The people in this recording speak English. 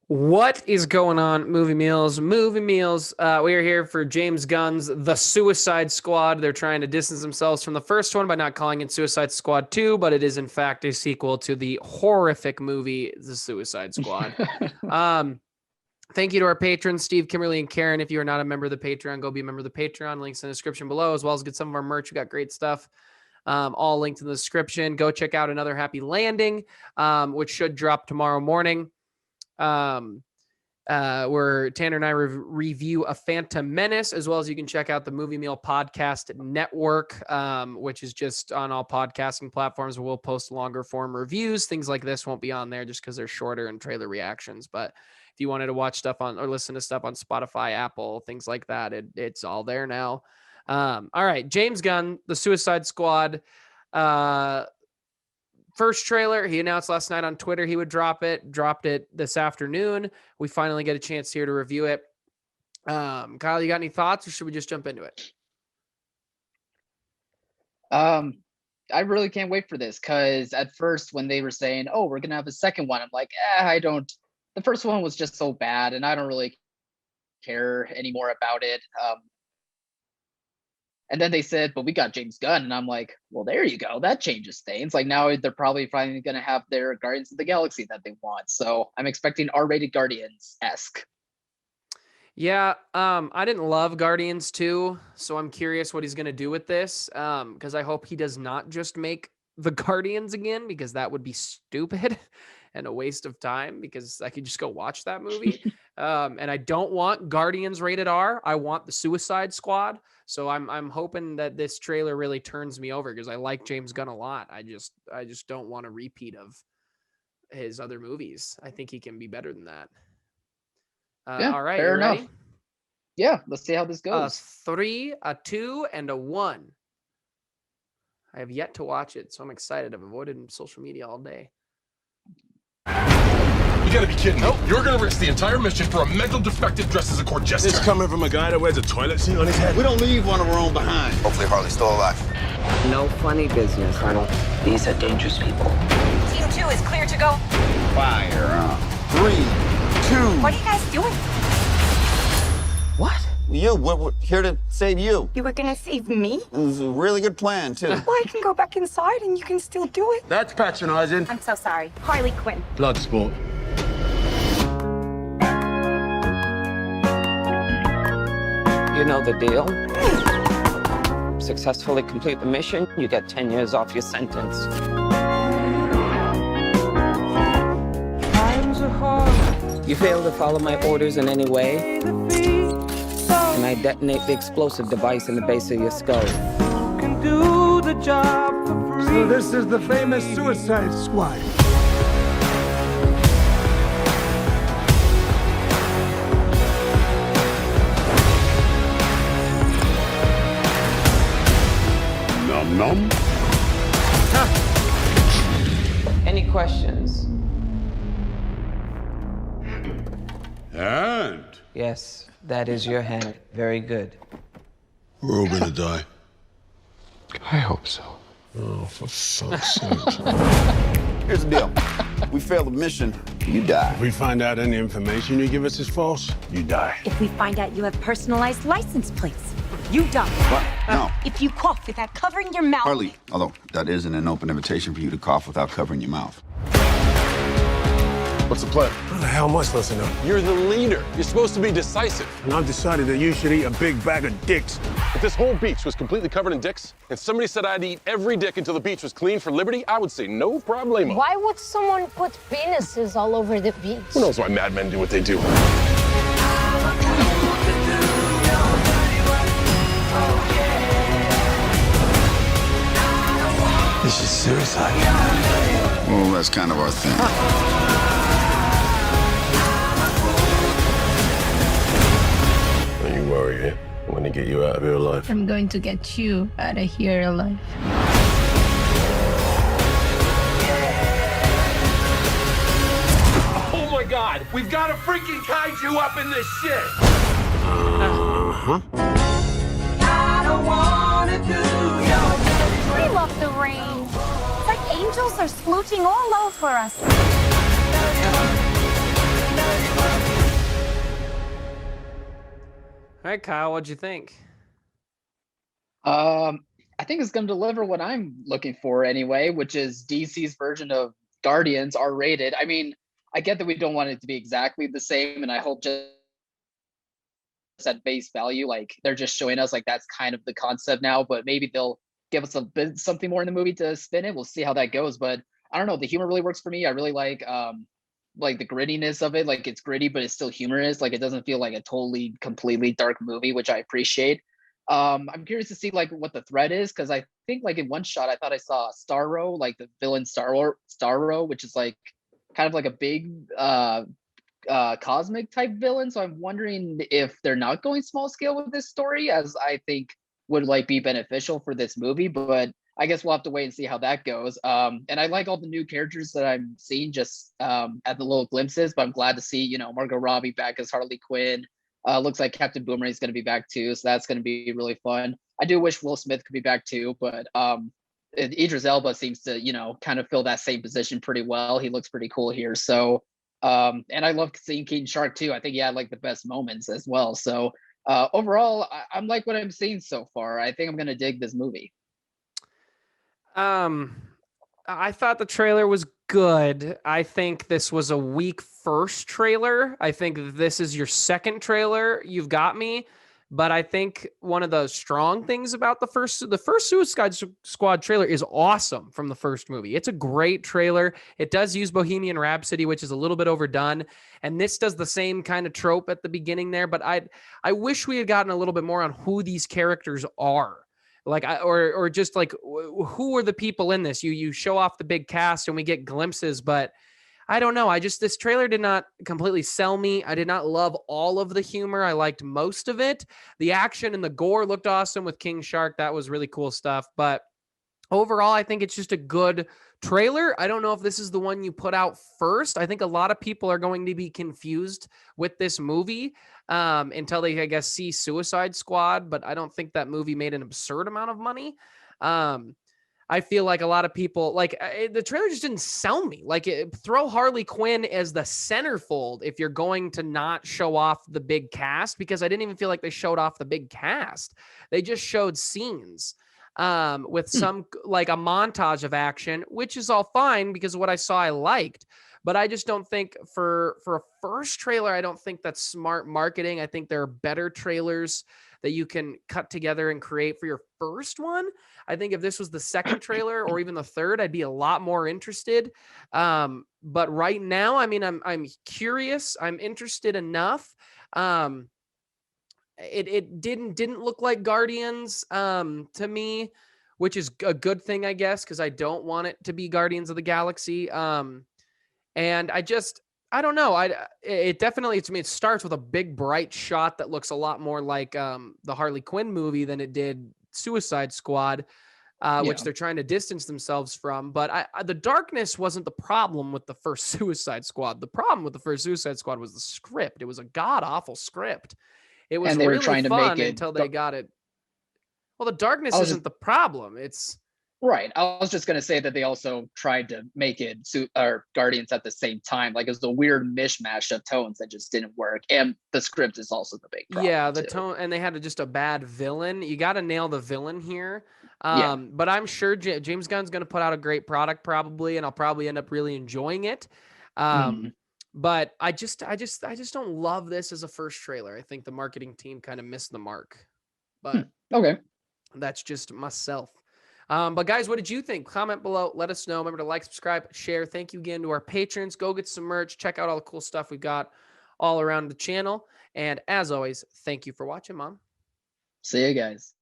What is going on, Movie Meals? Movie Meals. We are here for James Gunn's The Suicide Squad. They're trying to distance themselves from the first one by not calling it Suicide Squad 2, but it is in fact a sequel to the horrific movie The Suicide Squad. Thank you to our patrons, Steve, Kimberly, and Karen. If you are not a member of the Patreon, go be a member of the Patreon. Links in the description below, as well as get some of our merch. We got great stuff. All linked in the description. Go check out Another Happy Landing, which should drop tomorrow morning. Where Tanner and I review A Phantom Menace, as well as you can check out the Movie Meal Podcast Network, which is just on all podcasting platforms. We'll post longer form reviews. Things like this won't be on there just because they're shorter and trailer reactions. But if you wanted to watch stuff on or listen to stuff on Spotify, Apple, things like that, it's all there now. All right, James Gunn, The Suicide Squad. First trailer, he announced last night on Twitter he would dropped it this afternoon. We finally get a chance here to review it. Kyle, you got any thoughts, or should we just jump into it? I really can't wait for this, because at first when they were saying, oh, we're going to have a second one, I'm like, the first one was just so bad, and I don't really care anymore about it. And then they said, but we got James Gunn. And I'm like, well, there you go. That changes things. Like now they're probably going to have their Guardians of the Galaxy that they want. So I'm expecting R-rated Guardians-esque. Yeah, I didn't love Guardians 2, so I'm curious what he's going to do with this, because I hope he does not just make the Guardians again, because that would be stupid and a waste of time, because I could just go watch that movie. And I don't want Guardians rated R. I want the Suicide Squad. So I'm hoping that this trailer really turns me over, because I like James Gunn a lot. I just don't want a repeat of his other movies. I think he can be better than that. All right, fair enough. Ready? Yeah, let's see how this goes. 3, a 2, and a 1. I have yet to watch it, so I'm excited. I've avoided social media all day. You gotta be kidding me. You're gonna risk the entire mission for a mental defective dressed as a court jester. This coming from a guy that wears a toilet seat on his head. We don't leave one of our own behind. Hopefully Harley's still alive. No funny business, Colonel. These are dangerous people. Team 2 is clear to go. Fire. 3, 2. What are you guys doing? What? We're here to save you. You were gonna save me? It was a really good plan, too. Well, I can go back inside and you can still do it. That's patronizing. I'm so sorry. Harley Quinn. Blood sport. You know the deal. Successfully complete the mission, you get 10 years off your sentence. You fail to follow my orders in any way, and I detonate the explosive device in the base of your skull. So this is the famous Suicide Squad. Nom. Any questions? And Yes, that is your hand. Very good. we're all gonna die. I hope so. Oh, for fuck's sake. Here's the deal. We fail the mission, you die. If we find out any information you give us is false, you die. If we find out you have personalized license plates, you die. What? No. If you cough without covering your mouth. Harley, although that isn't an open invitation for you to cough without covering your mouth. What's the plan? How the hell am I supposed to know? You're the leader. You're supposed to be decisive. And I've decided that you should eat a big bag of dicks. If this whole beach was completely covered in dicks, and somebody said I'd eat every dick until the beach was clean for liberty, I would say no problemo. Why would someone put penises all over the beach? Who knows why madmen do what they do? This is suicide. Well, that's kind of our thing. Don't you worry, eh? I'm gonna get you out of here alive. I'm going to get you out of here alive. Oh my God! We've got a freaking kaiju up in this shit! We love the rain. It's like angels are splooching all over us. right, Kyle, what'd you think? I think it's going to deliver what I'm looking for anyway, which is DC's version of Guardians, R-rated. I mean, I get that we don't want it to be exactly the same, and I hope just at base value, like they're just showing us like that's kind of the concept now, but maybe they'll give us a bit something more in the movie to spin it. We'll see how that goes. But I don't know, the humor really works for me. I really like the grittiness of it. Like it's gritty, but it's still humorous. Like it doesn't feel like a totally completely dark movie, which I appreciate. I'm curious to see like what the threat is, because I think like in one shot I thought I saw Starro, like the villain Starro, which is like kind of like a big cosmic type villain. So I'm wondering if they're not going small scale with this story, as I think would like be beneficial for this movie. But I guess we'll have to wait and see how that goes. And I like all the new characters that I'm seeing just at the little glimpses, but I'm glad to see, you know, Margot Robbie back as Harley Quinn. Looks like Captain Boomerang is going to be back too, so that's going to be really fun. I do wish Will Smith could be back too, but Idris Elba seems to, you know, kind of fill that same position pretty well. He looks pretty cool here. So and I love seeing King Shark too. I think he had like the best moments as well. So overall, I'm like what I'm seeing so far. I think I'm gonna dig this movie. I thought the trailer was good. I think this was a weak first trailer. I think this is your second trailer. You've got me. But I think one of the strong things about the first Suicide Squad trailer is awesome from the first movie. It's a great trailer. It does use Bohemian Rhapsody, which is a little bit overdone. And this does the same kind of trope at the beginning there. But I wish we had gotten a little bit more on who these characters are. Like, or just like, who are the people in this? You show off the big cast and we get glimpses, but I don't know. This trailer did not completely sell me. I did not love all of the humor. I liked most of it. The action and the gore looked awesome with King Shark. That was really cool stuff. But overall, I think it's just a good trailer. I don't know if this is the one you put out first. I think a lot of people are going to be confused with this movie until they, I guess, see Suicide Squad. But I don't think that movie made an absurd amount of money. I feel like a lot of people the trailer just didn't sell me. Throw Harley Quinn as the centerfold if you're going to not show off the big cast, because I didn't even feel like they showed off the big cast. They just showed scenes with some like a montage of action, which is all fine because what I saw I liked. But I just don't think for a first trailer, I don't think that's smart marketing. I think there are better trailers that you can cut together and create for your first one. I think if this was the second trailer or even the third, I'd be a lot more interested. But right now, I mean, I'm curious. I'm interested enough. It didn't look like Guardians to me, which is a good thing, I guess, because I don't want it to be Guardians of the Galaxy. And I don't know. It definitely, to me, it starts with a big bright shot that looks a lot more like the Harley Quinn movie than it did Suicide Squad, which they're trying to distance themselves from. But the darkness wasn't the problem with the first Suicide Squad. The problem with the first Suicide Squad was the script. It was a god awful script. It was really trying to fun make it until they got it. Well, the darkness isn't the problem. It's right. I was just gonna say that they also tried to make it Guardians at the same time. Like it was a weird mishmash of tones that just didn't work. And the script is also the big problem. Yeah, the tone, and they had just a bad villain. You got to nail the villain here. But I'm sure James Gunn's going to put out a great product probably, and I'll probably end up really enjoying it. But I just don't love this as a first trailer. I think the marketing team kind of missed the mark. But okay, that's just myself. But guys, what did you think? Comment below. Let us know. Remember to like, subscribe, share. Thank you again to our patrons. Go get some merch. Check out all the cool stuff we've got all around the channel. And as always, thank you for watching, Mom. See you guys.